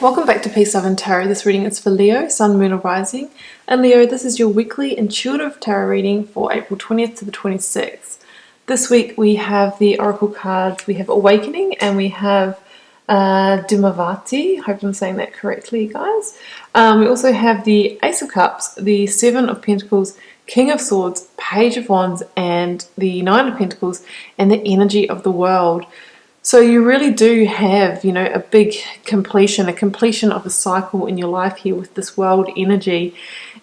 Welcome back to Peace, Love and Tarot. This reading is for Leo, Sun, Moon or Rising. And Leo, this is your weekly intuitive tarot reading for April 20th to the 26th. This week we have the Oracle cards. We have Awakening and we have Dimavati. I hope I'm saying that correctly, guys. We also have the Ace of Cups, the Seven of Pentacles, King of Swords, Page of Wands, and the Nine of Pentacles, and the energy of the world. So you really do have, a big completion, a completion of a cycle in your life here with this world energy.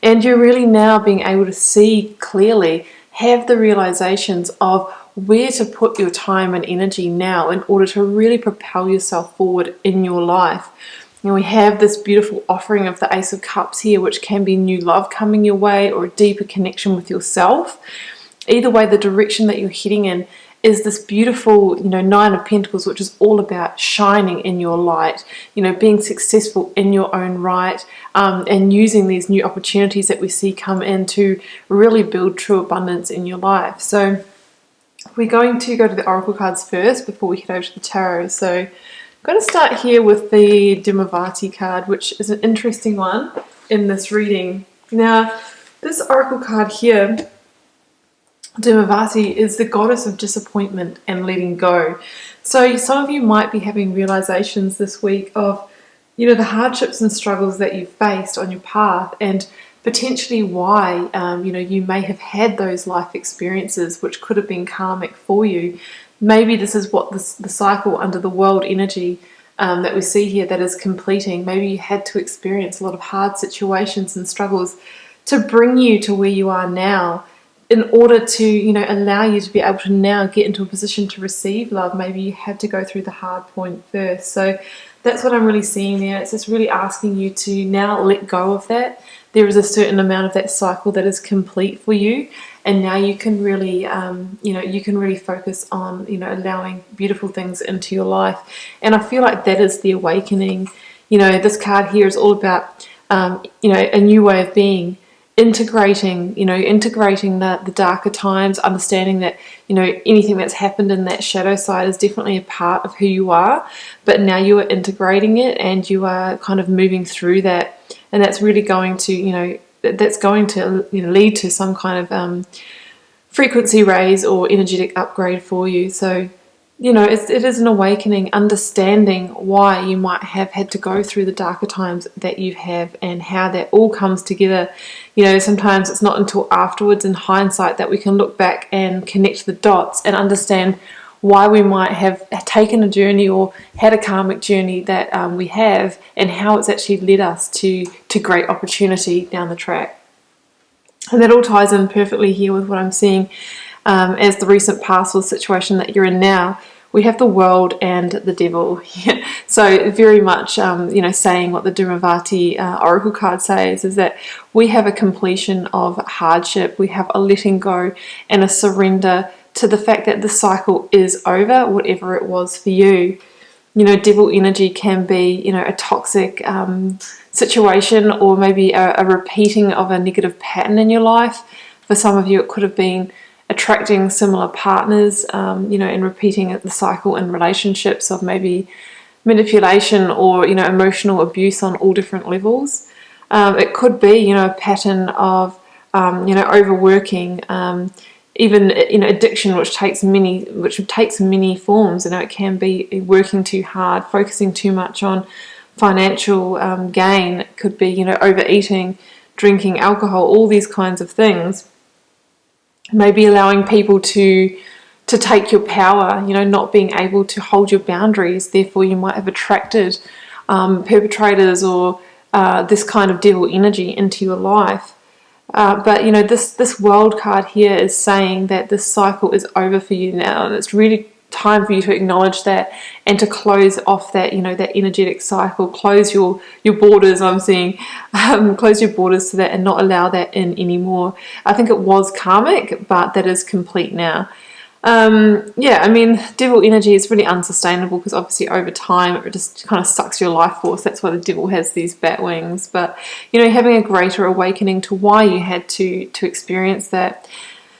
And you're really now being able to see clearly, have the realizations of where to put your time and energy now in order to really propel yourself forward in your life. And we have this beautiful offering of the Ace of Cups here, which can be new love coming your way or a deeper connection with yourself. Either way, the direction that you're heading in is this beautiful, Nine of Pentacles, which is all about shining in your light, being successful in your own right, and using these new opportunities that we see come in to really build true abundance in your life. So we're going to go to the Oracle cards first before we head over to the Tarot. So I'm going to start here with the Dimavati card, which is an interesting one in this reading. Now, this Oracle card here, Dimavati, is the goddess of disappointment and letting go. So some of you might be having realizations this week of, the hardships and struggles that you've faced on your path, and potentially why, you may have had those life experiences which could have been karmic for you. Maybe this is what the cycle under the world energy that we see here that is completing. Maybe you had to experience a lot of hard situations and struggles to bring you to where you are now, in order to, allow you to be able to now get into a position to receive love. Maybe you had to go through the hard point first. So that's what I'm really seeing there. It's just really asking you to now let go of that. There is a certain amount of that cycle that is complete for you. And now you can really, you can really focus on, allowing beautiful things into your life. And I feel like that is the awakening. This card here is all about, a new way of being. Integrating the darker times, understanding that, anything that's happened in that shadow side is definitely a part of who you are, but now you are integrating it and you are kind of moving through that, and that's really going to, lead to some kind of frequency raise or energetic upgrade for you. So, it is an awakening, understanding why you might have had to go through the darker times that you have and how that all comes together. Sometimes it's not until afterwards in hindsight that we can look back and connect the dots and understand why we might have taken a journey or had a karmic journey that we have, and how it's actually led us to great opportunity down the track. And that all ties in perfectly here with what I'm seeing as the recent past or situation that you're in now. We have the world and the devil. So very much, saying what the Dimavati Oracle card says is that we have a completion of hardship. We have a letting go and a surrender to the fact that the cycle is over, whatever it was for you. Devil energy can be, a toxic situation, or maybe a repeating of a negative pattern in your life. For some of you, it could have been attracting similar partners, and repeating the cycle in relationships of maybe manipulation or, emotional abuse on all different levels. It could be, a pattern of, overworking, even, addiction, which takes many forms. It can be working too hard, focusing too much on financial gain. It could be, overeating, drinking alcohol, all these kinds of things. Maybe allowing people to take your power, not being able to hold your boundaries. Therefore, you might have attracted perpetrators or this kind of devil energy into your life. But this world card here is saying that this cycle is over for you now, and it's really time for you to acknowledge that and to close off that, that energetic cycle. Close your borders. I'm seeing close your borders to that and not allow that in anymore. I think it was karmic, but that is complete now. Devil energy is really unsustainable, because obviously over time it just kind of sucks your life force. That's why the devil has these bat wings. But having a greater awakening to why you had to experience that.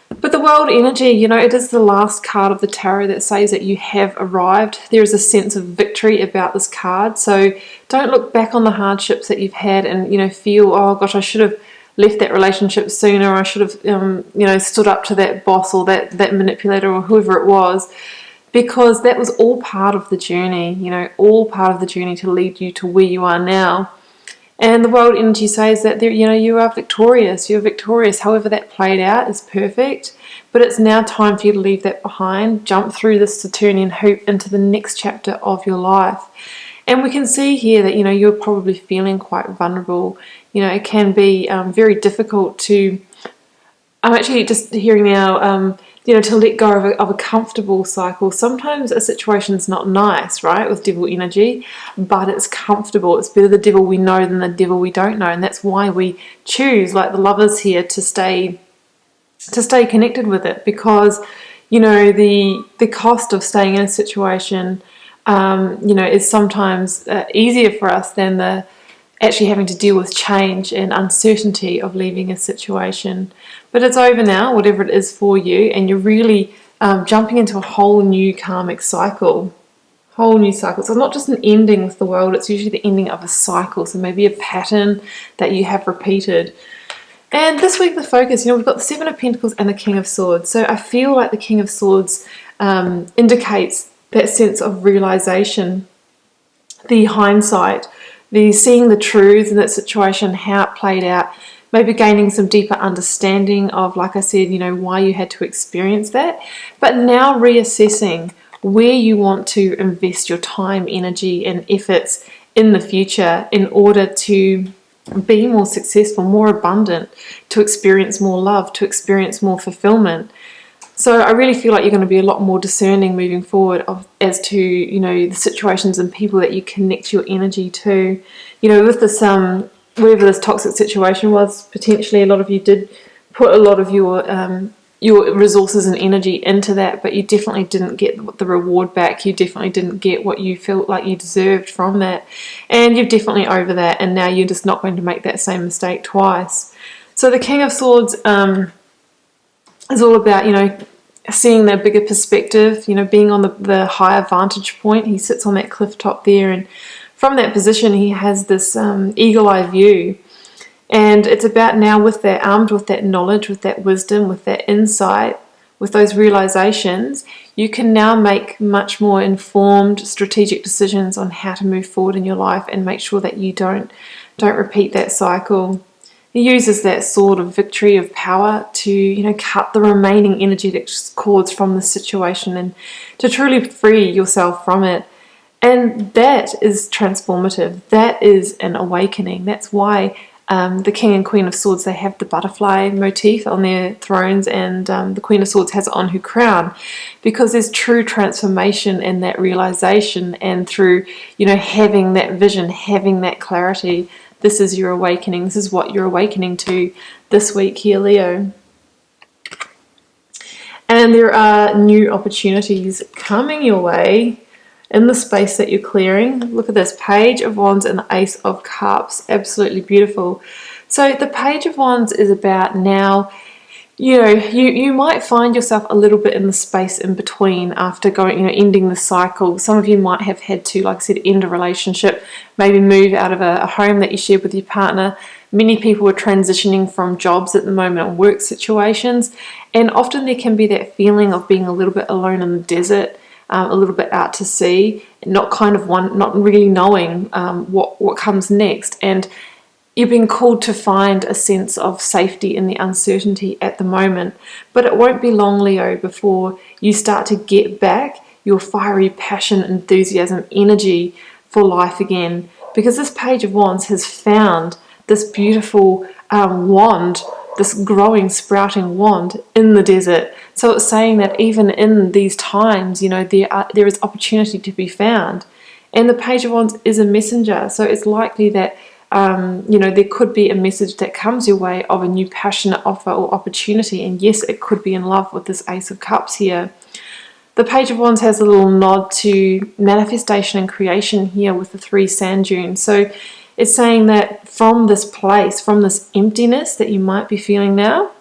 But the world energy, it is the last card of the tarot that says that you have arrived. There is a sense of victory about this card. So don't look back on the hardships that you've had and, feel, oh gosh, I should have left that relationship sooner. I should have, stood up to that boss or that manipulator or whoever it was. Because that was all part of the journey, all part of the journey to lead you to where you are now. And the world energy says that you are victorious. You're victorious. However that played out is perfect. But it's now time for you to leave that behind, jump through this Saturnian hoop into the next chapter of your life. And we can see here that, you're probably feeling quite vulnerable. It can be very difficult to... I'm actually just hearing now... to let go of a comfortable cycle. Sometimes a situation's not nice, right, with devil energy, but it's comfortable. It's better the devil we know than the devil we don't know, and that's why we choose, like the lovers here, to stay connected with it, because the cost of staying in a situation is sometimes easier for us than the actually having to deal with change and uncertainty of leaving a situation. But it's over now, whatever it is for you, and you're really jumping into a whole new karmic cycle. Whole new cycle. So it's not just an ending with the world, it's usually the ending of a cycle. So maybe a pattern that you have repeated. And this week the focus, we've got the Seven of Pentacles and the King of Swords. So I feel like the King of Swords indicates that sense of realization, the hindsight, the seeing the truth in that situation, how it played out, maybe gaining some deeper understanding of, like I said, why you had to experience that, but now reassessing where you want to invest your time, energy, and efforts in the future in order to be more successful, more abundant, to experience more love, to experience more fulfillment. So I really feel like you're going to be a lot more discerning moving forward as to, the situations and people that you connect your energy to. With this, wherever this toxic situation was, potentially a lot of you did put a lot of your resources and energy into that, but you definitely didn't get the reward back. You definitely didn't get what you felt like you deserved from that. And you're definitely over that, and now you're just not going to make that same mistake twice. So the King of Swords is all about, seeing the bigger perspective, being on the higher vantage point. He sits on that cliff top there, and from that position he has this eagle-eye view. And it's about now, armed with that knowledge, with that wisdom, with that insight, with those realizations, you can now make much more informed, strategic decisions on how to move forward in your life and make sure that you don't repeat that cycle. He uses that sword of victory, of power, to cut the remaining energetic cords from the situation and to truly free yourself from it. And that is transformative. That is an awakening. That's why the King and Queen of Swords, they have the butterfly motif on their thrones, and the Queen of Swords has it on her crown, because there's true transformation and that realization, and through having that vision, having that clarity. This is your awakening. This is what you're awakening to this week here, Leo. And there are new opportunities coming your way in the space that you're clearing. Look at this, Page of Wands and the Ace of Cups. Absolutely beautiful. So the Page of Wands is about now, you might find yourself a little bit in the space in between after ending the cycle. Some of you might have had to, like I said, end a relationship, maybe move out of a home that you shared with your partner. Many people are transitioning from jobs at the moment, work situations, and often there can be that feeling of being a little bit alone in the desert, a little bit out to sea, not really knowing what comes next. And you're being called to find a sense of safety in the uncertainty at the moment. But it won't be long, Leo, before you start to get back your fiery passion, enthusiasm, energy for life again. Because this Page of Wands has found this beautiful wand, this growing, sprouting wand in the desert. So it's saying that even in these times, there is opportunity to be found. And the Page of Wands is a messenger. So it's likely that there could be a message that comes your way of a new passionate offer or opportunity. And yes, it could be in love with this Ace of Cups here. The Page of Wands has a little nod to manifestation and creation here with the 3 sand dunes. So it's saying that from this place, from this emptiness that you might be feeling now,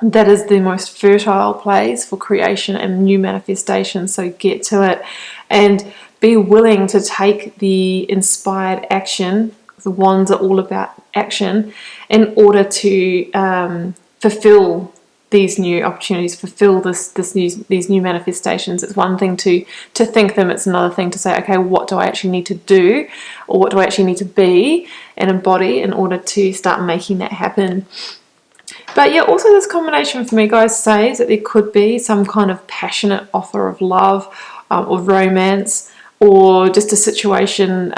that is the most fertile place for creation and new manifestation. So get to it and be willing to take the inspired action. The wands are all about action in order to fulfill these new opportunities, fulfill these new manifestations. It's one thing to think them, it's another thing to say, okay, what do I actually need to do, or what do I actually need to be and embody in order to start making that happen. But yeah, also this combination for me, guys, says that there could be some kind of passionate offer of love or romance, or just a situation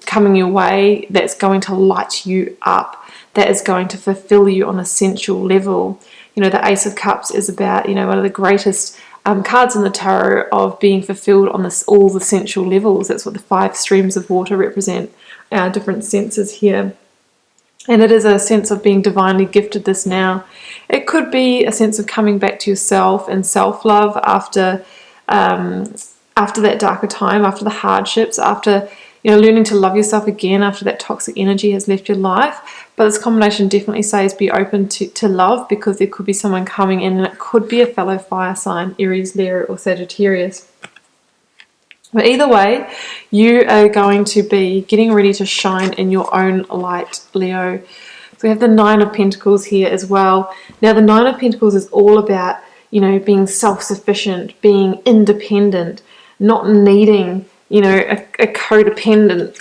coming your way that's going to light you up, that is going to fulfill you on a sensual level. You know, the Ace of Cups is about, you know, one of the greatest cards in the tarot of being fulfilled on all the sensual levels. That's what the 5 streams of water represent, our different senses here. And it is a sense of being divinely gifted this now. It could be a sense of coming back to yourself and self-love after that darker time, after the hardships, after, you know, learning to love yourself again after that toxic energy has left your life. But this combination definitely says be open to love, because there could be someone coming in, and it could be a fellow fire sign, Aries, Leo, or Sagittarius. But either way, you are going to be getting ready to shine in your own light, Leo. So we have the 9 of Pentacles here as well. Now, the 9 of Pentacles is all about, you know, being self-sufficient, being independent, not needing, you know, a codependent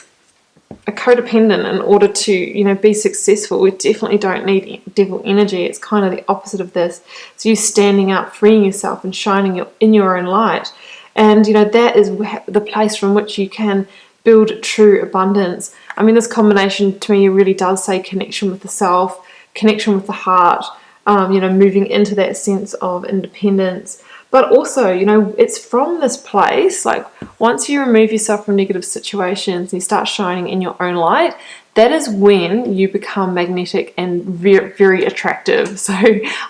in order to, you know, be successful. We definitely don't need devil energy. It's kind of the opposite of this. So you standing up, freeing yourself, and shining in your own light. And, you know, that is the place from which you can build true abundance. I mean, this combination to me really does say connection with the self, connection with the heart, you know, moving into that sense of independence. But also, you know, it's from this place, like once you remove yourself from negative situations and you start shining in your own light, that is when you become magnetic and very, very attractive. So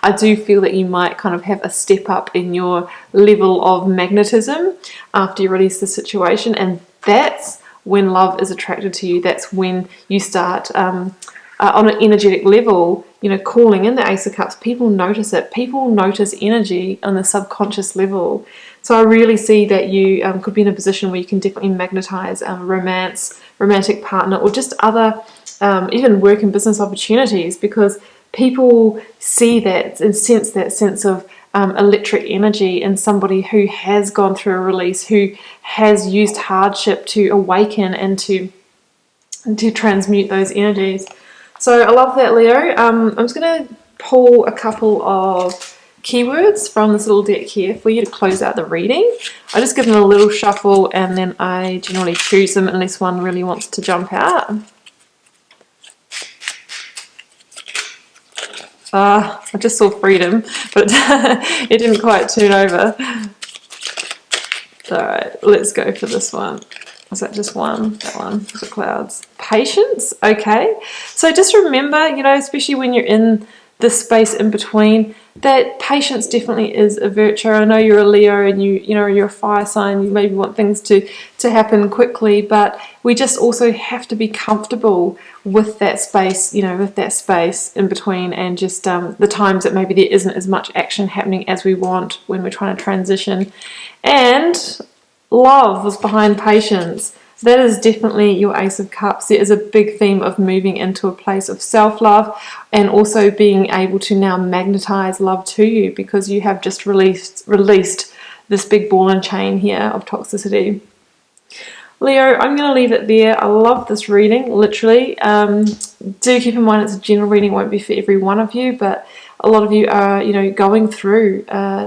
I do feel that you might kind of have a step up in your level of magnetism after you release the situation. And that's when love is attracted to you. That's when you start on an energetic level, you know, calling in the Ace of Cups. People notice it. People notice energy on the subconscious level. So I really see that you could be in a position where you can definitely magnetize romantic partner, or just other even work and business opportunities, because people see that and sense that sense of electric energy in somebody who has gone through a release, who has used hardship to awaken and to transmute those energies. So I love that, Leo. I'm just going to pull a couple of keywords from this little deck here for you to close out the reading. I just give them a little shuffle, and then I generally choose them unless one really wants to jump out. I just saw freedom, but it didn't quite turn over. Alright, let's go for this one. Was that just one? That one, the clouds. Patience, okay. So just remember, you know, especially when you're in this space in between, that patience definitely is a virtue. I know you're a Leo and you know, you're a fire sign, you maybe want things to happen quickly, but we just also have to be comfortable with that space, you know, with that space in between, and just the times that maybe there isn't as much action happening as we want when we're trying to transition. And love was behind patience. That is definitely your Ace of Cups. There is a big theme of moving into a place of self-love, and also being able to now magnetize love to you, because you have just released this big ball and chain here of toxicity. Leo, I'm going to leave it there. I love this reading, literally. Do keep in mind it's a general reading, won't be for every one of you, but a lot of you are, you know, going through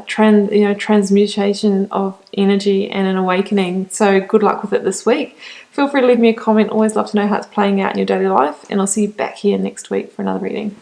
transmutation of energy and an awakening. So good luck with it this week. Feel free to leave me a comment. Always love to know how it's playing out in your daily life, and I'll see you back here next week for another reading.